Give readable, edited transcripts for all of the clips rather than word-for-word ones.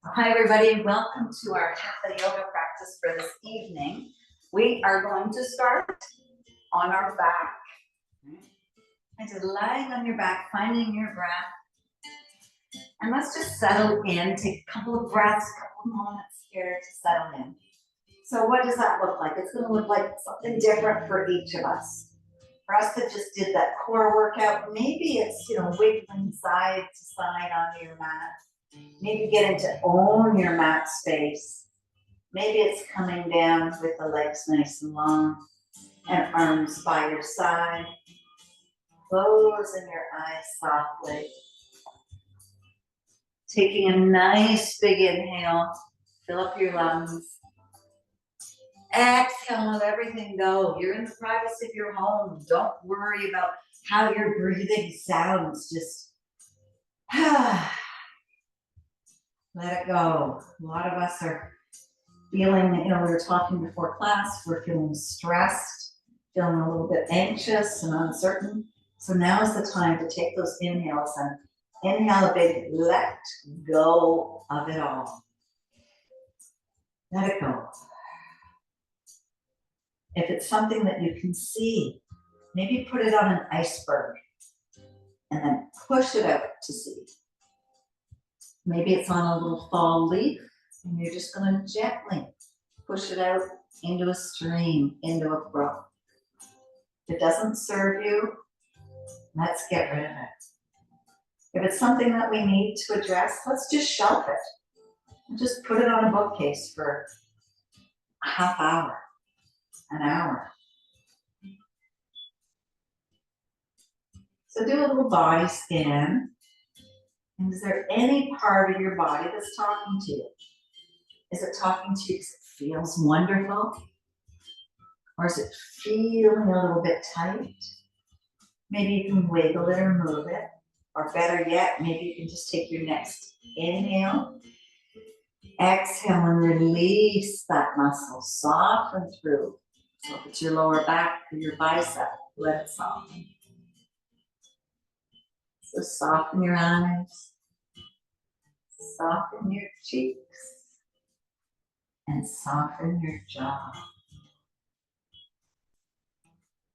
Hi, everybody. Welcome to our Hatha yoga practice for this evening. We are going to start on our back. And just lying on your back, finding your breath. And let's just settle in. Take a couple of breaths, a couple of moments here to settle in. So what does that look like? It's going to look like something different for each of us. For us that just did that core workout, maybe it's, wiggling side to side on your mat. Maybe getting to own your mat space. Maybe it's coming down with the legs nice and long and arms by your side. Closing your eyes softly. Taking a nice big inhale. Fill up your lungs. Exhale, let everything go. You're in the privacy of your home. Don't worry about how your breathing sounds. Just let it go. A lot of us are feeling, we were talking before class, we're feeling stressed, feeling a little bit anxious and uncertain. So now is the time to take those inhales and inhale a big let go of it all. Let it go. If it's something that you can see, maybe put it on an iceberg and then push it out to sea. Maybe it's on a little fall leaf and you're just going to gently push it out into a stream, into a brook. If it doesn't serve you, let's get rid of it. If it's something that we need to address, let's just shelf it. And just put it on a bookcase for a half hour, an hour. So do a little body scan. And is there any part of your body that's talking to you? Is it talking to you because it feels wonderful? Or is it feeling a little bit tight? Maybe you can wiggle it or move it. Or better yet, maybe you can just take your next inhale. Exhale and release that muscle. Soften through. So if it's your lower back or your bicep, let it soften. So soften your eyes. Soften your cheeks. And soften your jaw.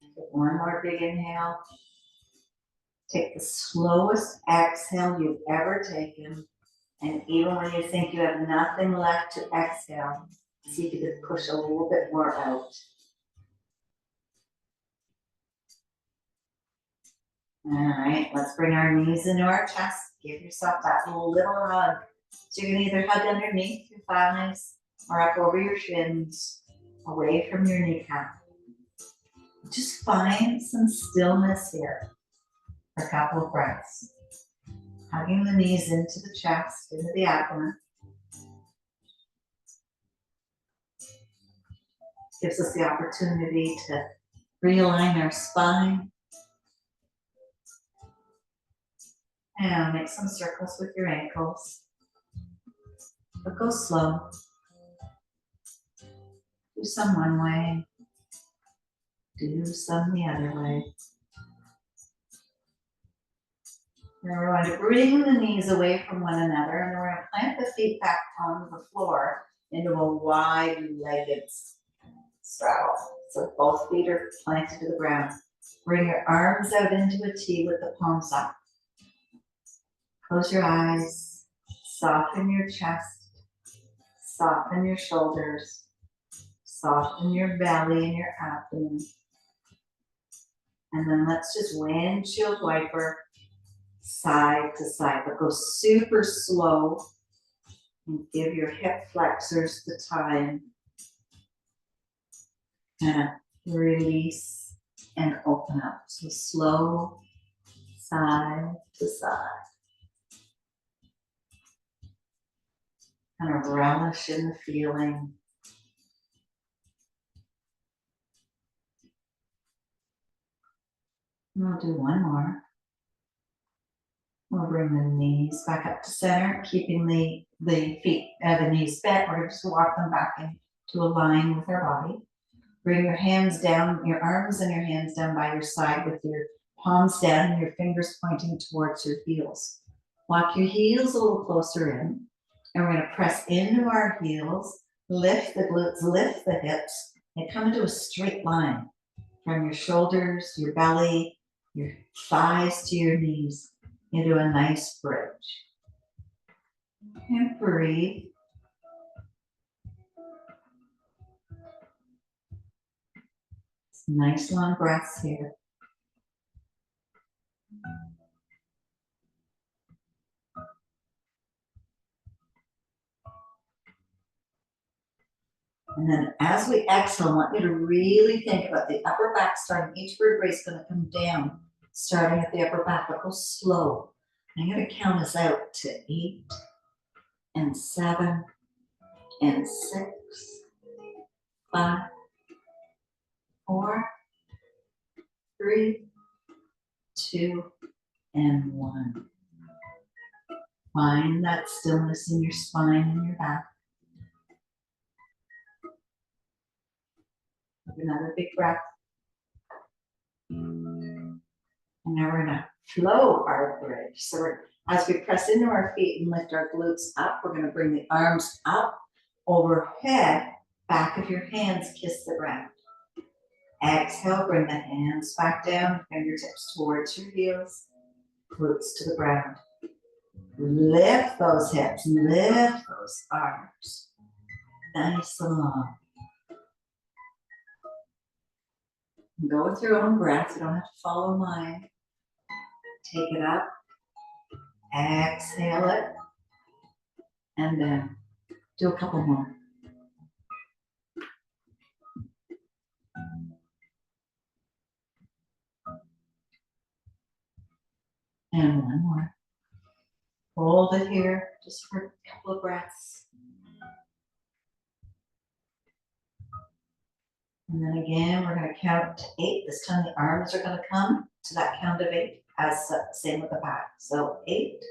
Take one more big inhale. Take the slowest exhale you've ever taken. And even when you think you have nothing left to exhale, see if you can push a little bit more out. All right, let's bring our knees into our chest. Give yourself that little hug. So you're going to either hug underneath your thighs or up over your shins, away from your kneecap. Just find some stillness here for a couple of breaths. Hugging the knees into the chest, into the abdomen. Gives us the opportunity to realign our spine. And make some circles with your ankles. But go slow. Do some one way. Do some the other way. Now we're going to bring the knees away from one another, and we're going to plant the feet back on the floor into a wide-legged straddle. So both feet are planted to the ground. Bring your arms out into a T with the palms up. Close your eyes. Soften your chest. Soften your shoulders. Soften your belly and your abdomen. And then let's just windshield wiper side to side, but go super slow and give your hip flexors the time to release and open up. So slow, side to side. Kind of relish in the feeling. And we'll do one more. We'll bring the knees back up to center, keeping the knees bent. We're going to just walk them back into a line with our body. Bring your hands down, your arms and your hands down by your side with your palms down and your fingers pointing towards your heels. Walk your heels a little closer in. And we're gonna press into our heels, lift the glutes, lift the hips, and come into a straight line from your shoulders, your belly, your thighs to your knees into a nice bridge. And breathe. Nice long breaths here. And then as we exhale, I want you to really think about the upper back starting. Each vertebrae is going to come down, starting at the upper back, but go slow. I'm going to count us out to 8 and 7 and 6, 5, 4, 3, 2, and 1. Find that stillness in your spine and your back. Take another big breath. And now we're going to flow our bridge. So as we press into our feet and lift our glutes up, we're going to bring the arms up, overhead, back of your hands kiss the ground. Exhale, bring the hands back down, fingertips towards your heels, glutes to the ground. Lift those hips, lift those arms. Nice and long. Go with your own breath, you don't have to follow mine. Take it up, exhale it, and then do a couple more. And one more. Hold it here just for a couple of breaths. And then again, we're going to count to 8. This time the arms are going to come to that count of 8, as same with the back. So 8,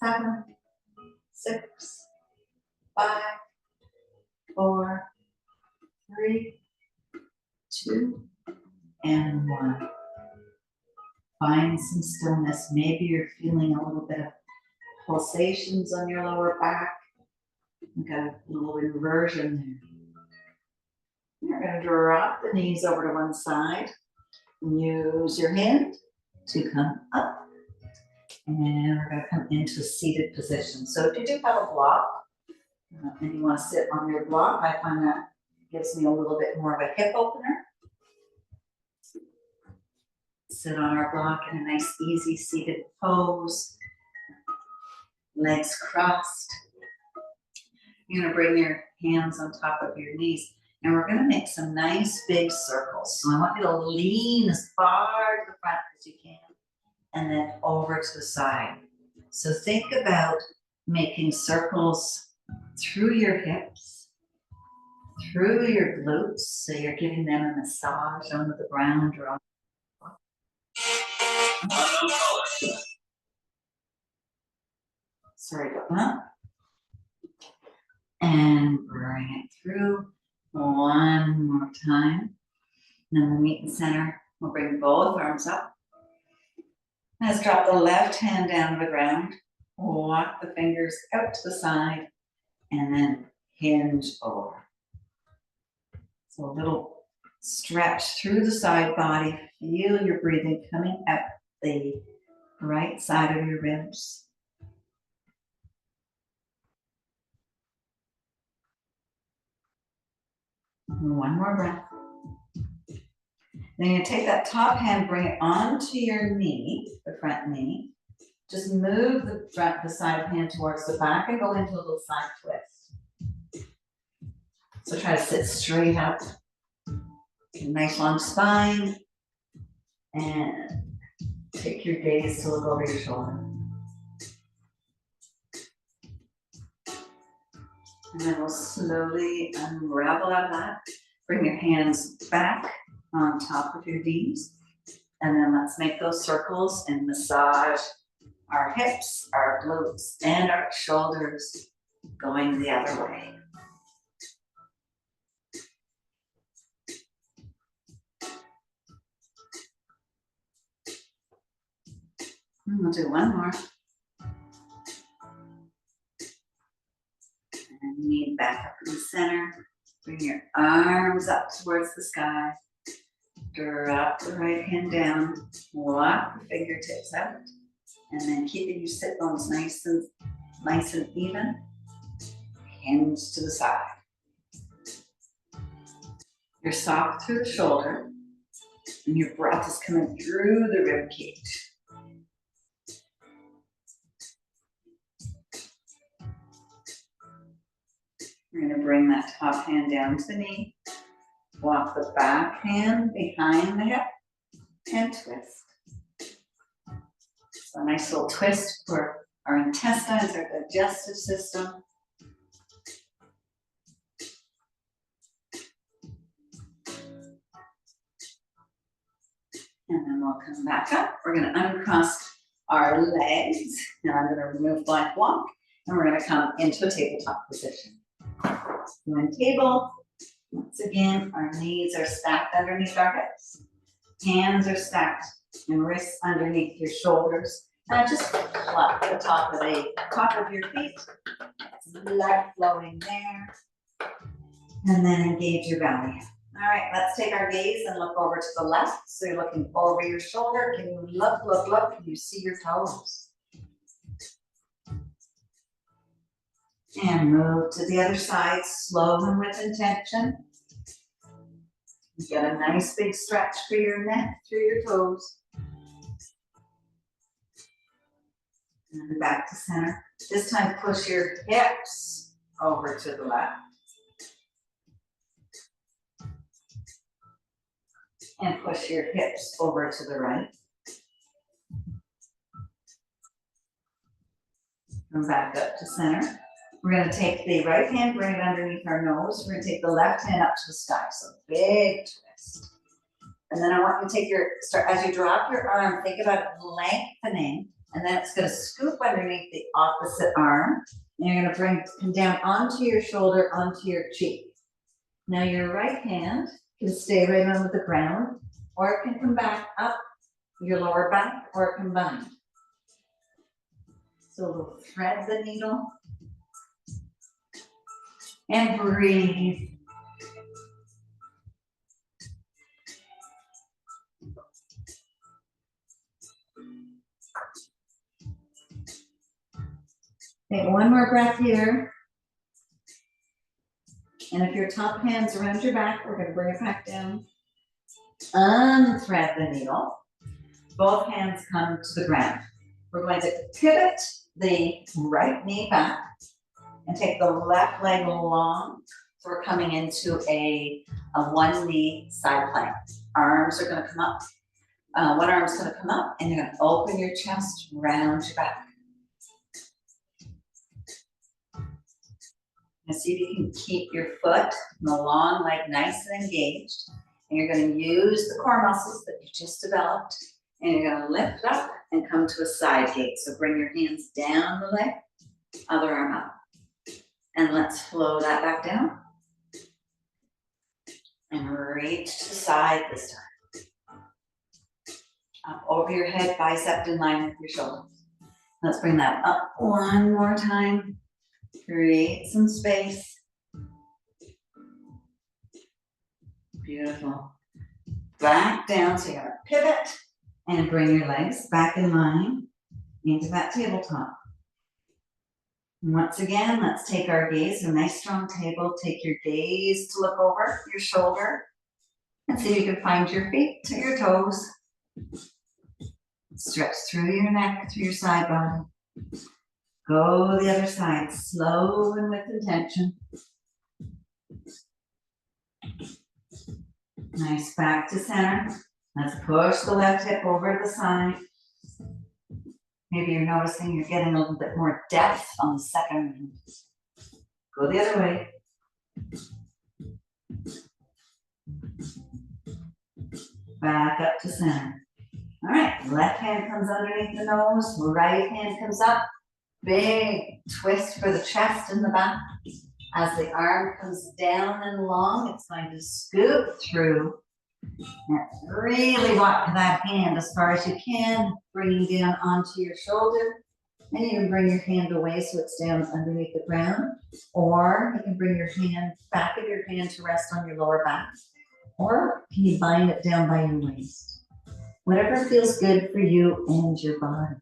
7, 6, 5, 4, 3, 2, and 1. Find some stillness. Maybe you're feeling a little bit of pulsations on your lower back. You've got a little inversion there. You're going to drop the knees over to one side. Use your hand to come up. And we're going to come into a seated position. So if you do have a block, and you want to sit on your block, I find that gives me a little bit more of a hip opener. Sit on our block in a nice, easy seated pose. Legs crossed. You're going to bring your hands on top of your knees. And we're going to make some nice big circles. So I want you to lean as far to the front as you can. And then over to the side. So think about making circles through your hips, through your glutes. So you're giving them a massage onto the ground or on the floor. Sorry about that. And bring it through one more time. And then we'll meet in center. We'll bring both arms up. Let's drop the left hand down to the ground. Walk the fingers out to the side and then hinge over. So a little stretch through the side body. Feel your breathing coming up the right side of your ribs. One more breath. Then you take that top hand, bring it onto your knee, the front knee. Just move the side hand towards the back and go into a little side twist. So try to sit straight up. Nice long spine. And take your gaze to look over your shoulder. And then we'll slowly unravel out of that. Bring your hands back on top of your knees. And then let's make those circles and massage our hips, our glutes, and our shoulders going the other way. And we'll do one more. And knee back up in the center. Bring your arms up towards the sky. Drop the right hand down. Walk the fingertips out. And then keeping your sit bones nice and even. Hinge to the side. You're soft through the shoulder. And your breath is coming through the rib cage. We're going to bring that top hand down to the knee. Walk the back hand behind the hip and twist. So a nice little twist for our intestines, our digestive system. And then we'll come back up. We're going to uncross our legs. Now I'm going to remove black walk, and we're going to come into a tabletop position. We're in table. Once again, our knees are stacked underneath our hips. Hands are stacked and wrists underneath your shoulders. Now just pluck the top of your feet. Blood flowing there. And then engage your belly. All right, let's take our gaze and look over to the left. So you're looking over your shoulder. Can you look? Can you see your toes? And move to the other side, slow and with intention. Get a nice big stretch for your neck through your toes. And back to center. This time push your hips over to the left. And push your hips over to the right. Come back up to center. We're going to take the right hand, bring it underneath our nose. We're going to take the left hand up to the sky. So big twist. And then I want you to take as you drop your arm, think about it lengthening. And then it's going to scoop underneath the opposite arm. And you're going to come down onto your shoulder, onto your cheek. Now your right hand can stay right on the ground, or it can come back up your lower back, or it can bind. So we'll thread the needle. And breathe. Take one more breath here. And if your top hand's around your back, we're going to bring it back down. Unthread the needle. Both hands come to the ground. We're going to pivot the right knee back and take the left leg long. So we're coming into a one knee side plank. Arms are going to come up. One arm's going to come up, and you're going to open your chest, round your back. And see if you can keep your foot and the long leg nice and engaged. And you're going to use the core muscles that you just developed. And you're going to lift up and come to a side gate. So bring your hands down the leg, other arm up. And let's flow that back down. And reach to the side this time. Up over your head, bicep in line with your shoulders. Let's bring that up one more time. Create some space. Beautiful. Back down, so you're going to pivot and bring your legs back in line into that tabletop. And once again, let's take our gaze, a nice strong table. Take your gaze to look over your shoulder and see if you can find your feet to your toes. Stretch through your neck, through your side body. Go the other side, slow and with intention. Nice, back to center. Let's push the left hip over to the side. Maybe you're noticing you're getting a little bit more depth on the second. Go the other way. Back up to center. All right, left hand comes underneath the nose, right hand comes up. Big twist for the chest and the back. As the arm comes down and long, it's going to scoop through. And really walk that hand as far as you can, bringing down onto your shoulder. And you can bring your hand away so it's down underneath the ground, or you can bring your hand, back of your hand to rest on your lower back, or can you bind it down by your waist? Whatever feels good for you and your body.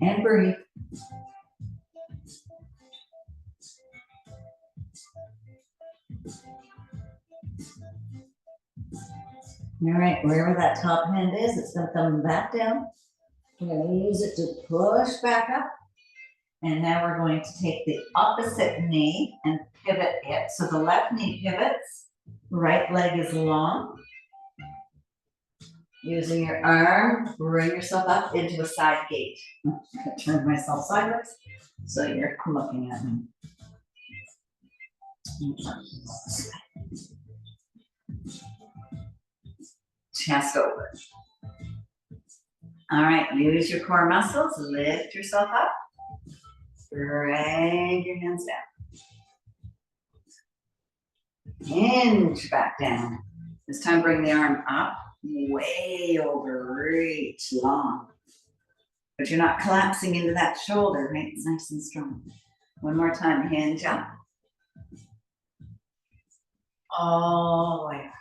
And breathe. All right, wherever that top hand is, it's going to come back down. We're going to use it to push back up. And now we're going to take the opposite knee and pivot it. So the left knee pivots, right leg is long. Using your arm, bring yourself up into a side gate. I'm going to turn myself sideways so you're looking at me. Chest over. All right, use your core muscles, lift yourself up, drag your hands down. Hinge back down. This time bring the arm up, way over, reach long. But you're not collapsing into that shoulder, right? It's nice and strong. One more time, hinge up. All the way up.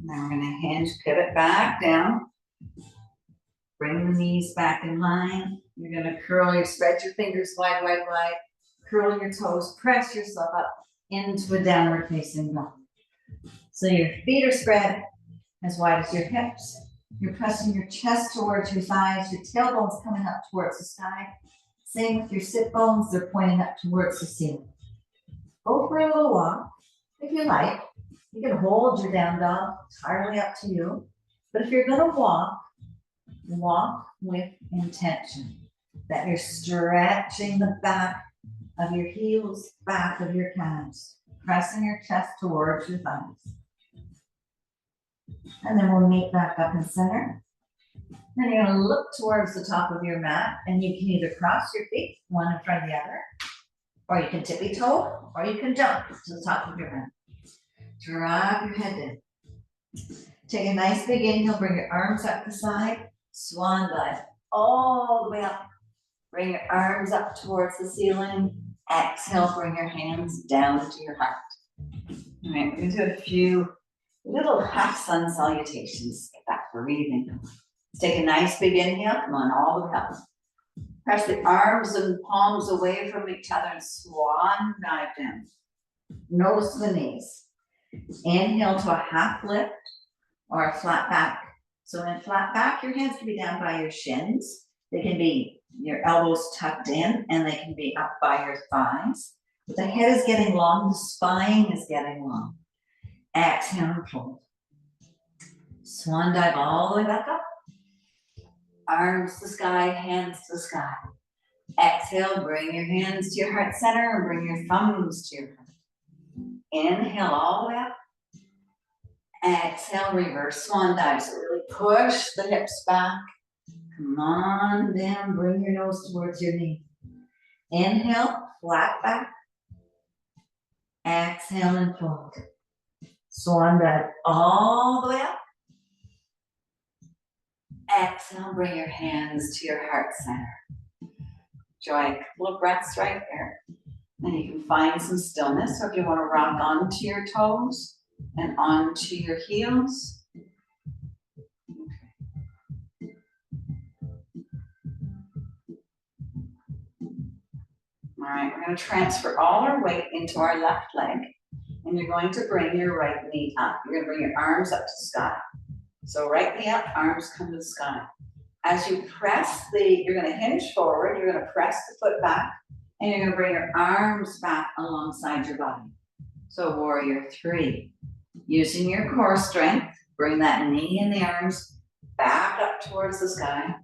Now we're going to hinge, pivot back down. Bring the knees back in line. You're going to curl, you spread your fingers wide, wide, wide. Curl your toes, press yourself up into a downward facing dog. So your feet are spread as wide as your hips. You're pressing your chest towards your thighs, your tailbone's coming up towards the sky. Same with your sit bones, they're pointing up towards the ceiling. Go for a little walk, if you like. You can hold your down dog, entirely up to you. But if you're gonna walk, walk with intention. That you're stretching the back of your heels, back of your calves, pressing your chest towards your thighs. And then we'll meet back up in center. Then you're gonna look towards the top of your mat, and you can either cross your feet, one in front of the other, or you can tippy toe, or you can jump to the top of your mat. Drop your head in. Take a nice big inhale, bring your arms up the side, swan dive all the way up. Bring your arms up towards the ceiling. Exhale, bring your hands down to your heart. All right, we're gonna do a few little half sun salutations. Get that breathing. Let's take a nice big inhale, come on, all the way up. Press the arms and palms away from each other and swan dive down. Nose to the knees. Inhale to a half lift or a flat back. So in flat back, your hands can be down by your shins. They can be your elbows tucked in, and they can be up by your thighs. But the head is getting long, the spine is getting long. Exhale and fold. Swan dive all the way back up. Arms to the sky, hands to the sky. Exhale, bring your hands to your heart center and bring your thumbs to your heart. Inhale all the way up. Exhale, reverse swan dive. So really push the hips back. Come on down, bring your nose towards your knee. Inhale, flat back. Exhale and fold. Swan dive all the way up. Exhale, bring your hands to your heart center. Enjoy a couple of breaths right there. And you can find some stillness, or if you want to rock onto your toes and onto your heels. All right, we're going to transfer all our weight into our left leg, and you're going to bring your right knee up. You're going to bring your arms up to the sky. So right knee up, arms come to the sky. As you press you're going to hinge forward, you're going to press the foot back, and you're going to bring your arms back alongside your body. So warrior three. Using your core strength, bring that knee and the arms back up towards the sky.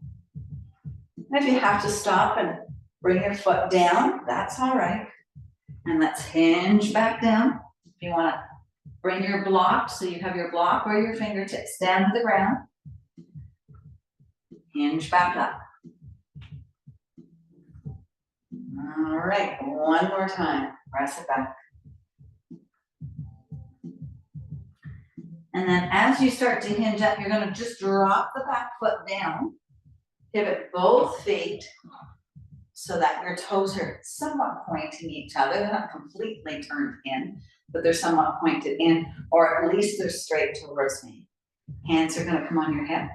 And if you have to stop and bring your foot down, that's all right. And let's hinge back down. If you want to bring your block, so you have your block or your fingertips down to the ground. Hinge back up. All right, one more time. Press it back. And then as you start to hinge up, you're gonna just drop the back foot down, pivot both feet so that your toes are somewhat pointing each other. They're not completely turned in, but they're somewhat pointed in, or at least they're straight towards me. Hands are gonna come on your hip.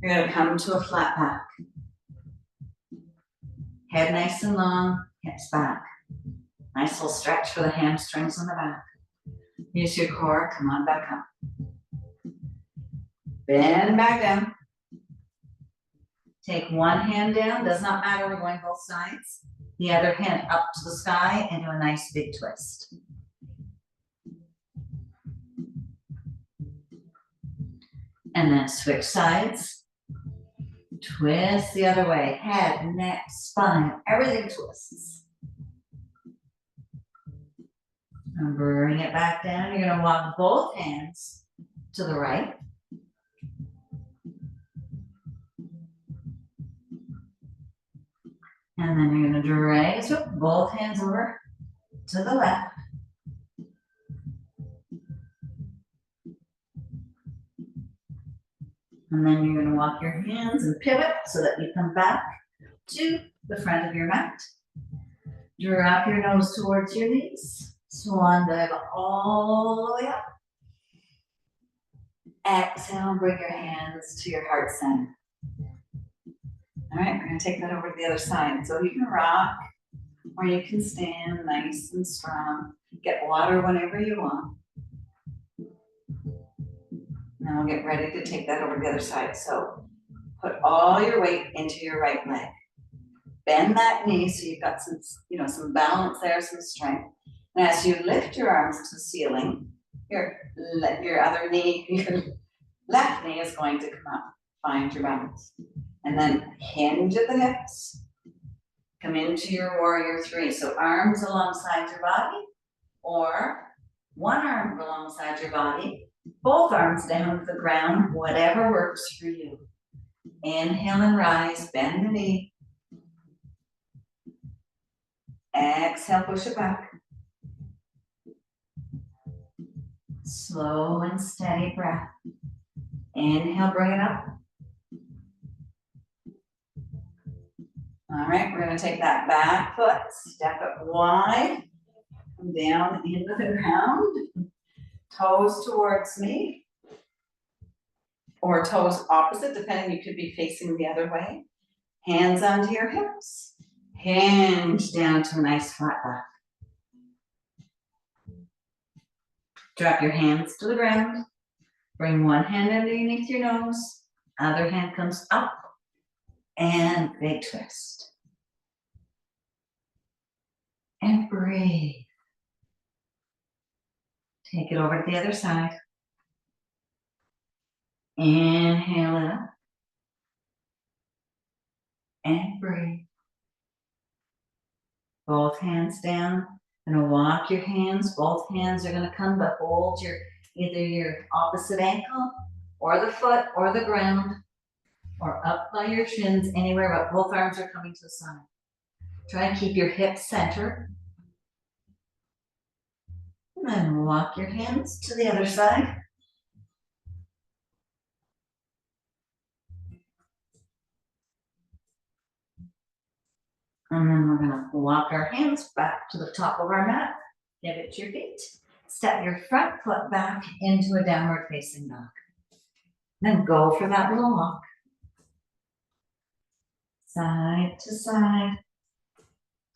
You're gonna come to a flat back. Head nice and long, hips back. Nice little stretch for the hamstrings on the back. Use your core, come on back up. Bend back down. Take one hand down, does not matter, we're going both sides. The other hand up to the sky and do a nice big twist. And then switch sides. Twist the other way. Head, neck, spine, everything twists. And bring it back down. You're gonna walk both hands to the right. And then you're gonna drag both hands over to the left. And then you're gonna walk your hands and pivot so that you come back to the front of your mat. Drop your nose towards your knees. Swan dive all the way up. Exhale, bring your hands to your heart center. All right, we're gonna take that over to the other side. So you can rock or you can stand nice and strong. Get water whenever you want. And then we'll get ready to take that over to the other side. So put all your weight into your right leg. Bend that knee so you've got some, some balance there, some strength. And as you lift your arms to the ceiling, your other knee, your left knee is going to come up. Find your balance. And then hinge at the hips. Come into your warrior three. So arms alongside your body, or one arm alongside your body, both arms down to the ground, whatever works for you. Inhale and rise, bend the knee. Exhale, push it back. Slow and steady breath. Inhale, bring it up. All right, we're gonna take that back foot, step it wide, come down into the ground, toes towards me, or toes opposite, depending, you could be facing the other way. Hands onto your hips, hinge down to a nice flat back. Drop your hands to the ground, bring one hand underneath your nose, other hand comes up, and big twist. And breathe. Take it over to the other side. Inhale it up. And breathe. Both hands down. Gonna walk your hands. Both hands are gonna come, but hold either your opposite ankle, or the foot, or the ground, or up by your shins, anywhere, but both arms are coming to the side. Try and keep your hips centered. And then walk your hands to the other side. And then we're gonna walk our hands back to the top of our mat. Give it your feet. Step your front foot back into a downward facing dog. Then go for that little walk. Side to side.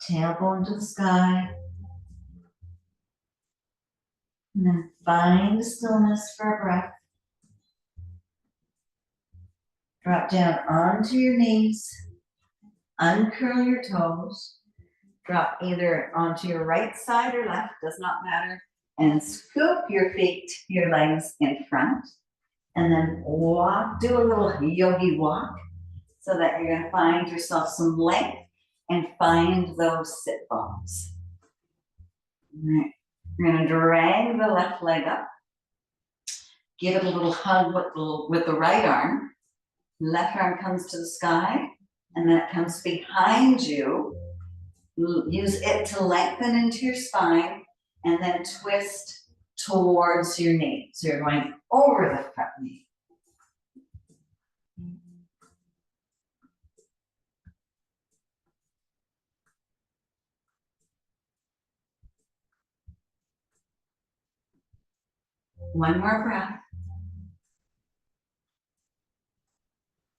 Tailbone to the sky. And then find stillness for a breath. Drop down onto your knees. Uncurl your toes. Drop either onto your right side or left, does not matter. And scoop your feet, your legs in front. And then walk, do a little yogi walk so that you're gonna find yourself some length and find those sit bones. All right. You're gonna drag the left leg up. Give it a little hug with the right arm. Left arm comes to the sky, and then it comes behind you. Use it to lengthen into your spine, and then twist towards your knee. So you're going over the front knee. One more breath.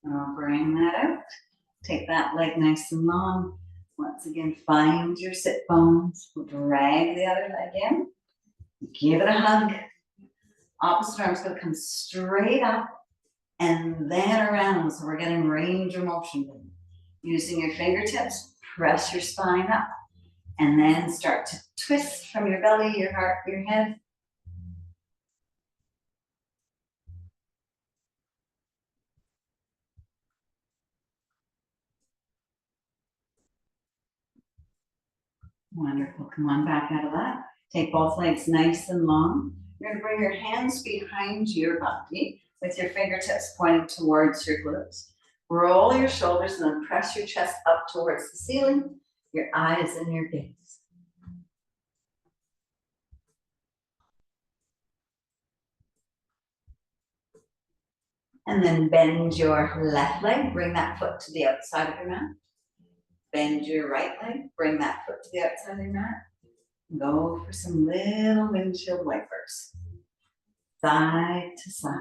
And I'll bring that out. Take that leg nice and long. Once again, find your sit bones. Drag the other leg in. Give it a hug. Opposite arm's going to come straight up and then around. So we're getting range of motion. Using your fingertips, press your spine up. And then start to twist from your belly, your heart, your head. Wonderful. Come on back out of that. Take both legs nice and long. You're going to bring your hands behind your body with your fingertips pointing towards your glutes. Roll your shoulders and then press your chest up towards the ceiling, your eyes and your gaze. And then bend your left leg, bring that foot to the outside of your mat. Bend your right leg, bring that foot to the outside of your mat. Go for some little windshield wipers. Side to side.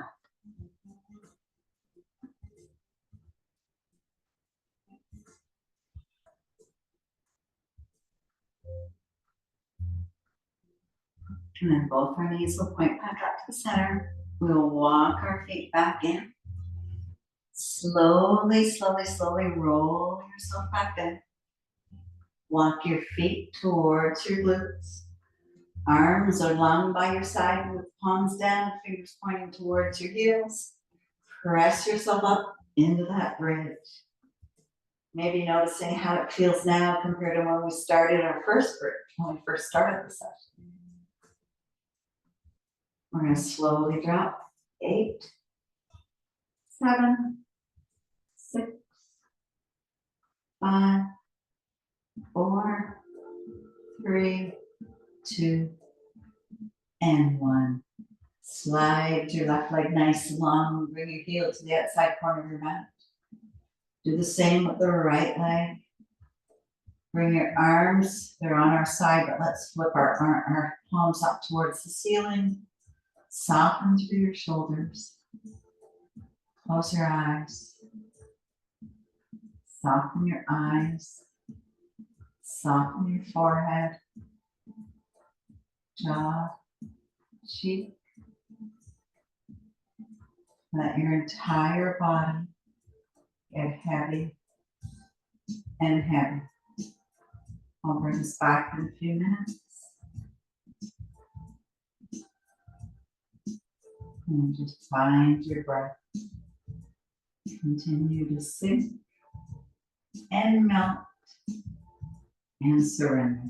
And then both our knees will point back up to the center. We'll walk our feet back in. Slowly, slowly, slowly roll yourself back in. Walk your feet towards your glutes. Arms are long by your side with palms down, fingers pointing towards your heels. Press yourself up into that bridge. Maybe noticing how it feels now compared to when we started our first bridge, when we first started the session. We're going to slowly drop 8, 7, 6, 5, 4, 3, 2, and 1. Slide your left leg nice and long. Bring your heel to the outside corner of your mat. Do the same with the right leg. Bring your arms, they're on our side, but let's flip our palms up towards the ceiling. Soften through your shoulders. Close your eyes. Soften your eyes. Soften your forehead, jaw, cheek. Let your entire body get heavy and heavy. I'll bring us back in a few minutes. And just find your breath. Continue to sink and melt and surrender.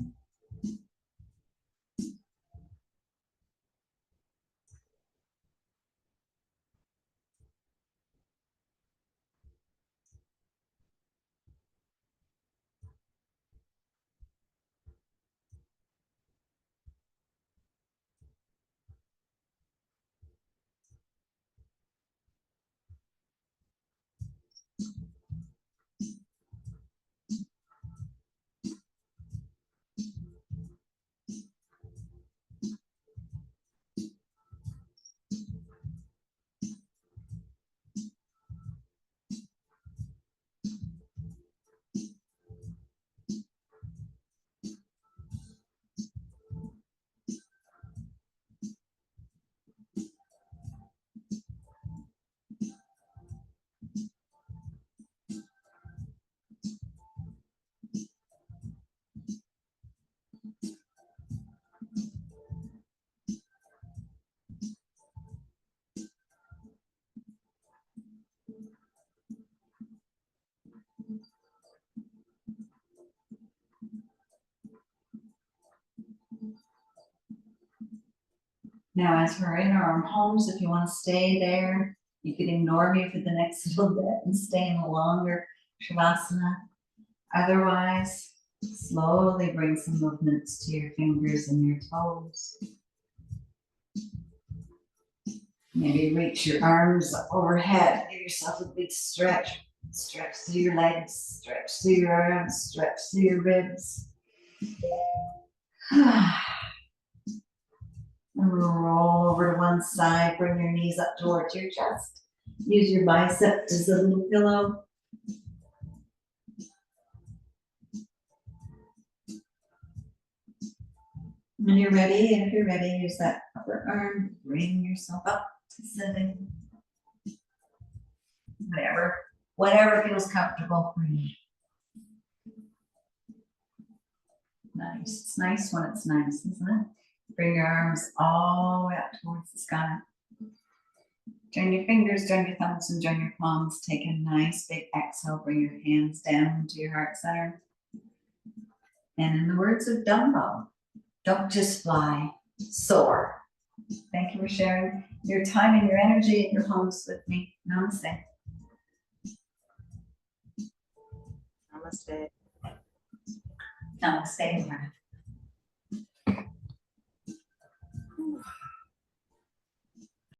Now, as we're in our own homes, if you want to stay there, you can ignore me for the next little bit and stay in a longer Shavasana. Otherwise, slowly bring some movements to your fingers and your toes. Maybe reach your arms overhead. Give yourself a big stretch. Stretch through your legs, stretch through your arms, stretch through your ribs. And roll over to one side, bring your knees up towards your chest. Use your biceps as a little pillow. When you're ready, and if you're ready, use that upper arm, bring yourself up to sitting. Whatever feels comfortable for you. Nice. It's nice when it's nice, isn't it? Bring your arms all the way up towards the sky. Join your fingers, join your thumbs, and join your palms. Take a nice big exhale. Bring your hands down to your heart center. And in the words of Dumbo, don't just fly, soar. Thank you for sharing your time and your energy and your homes with me. Namaste. Namaste. Namaste.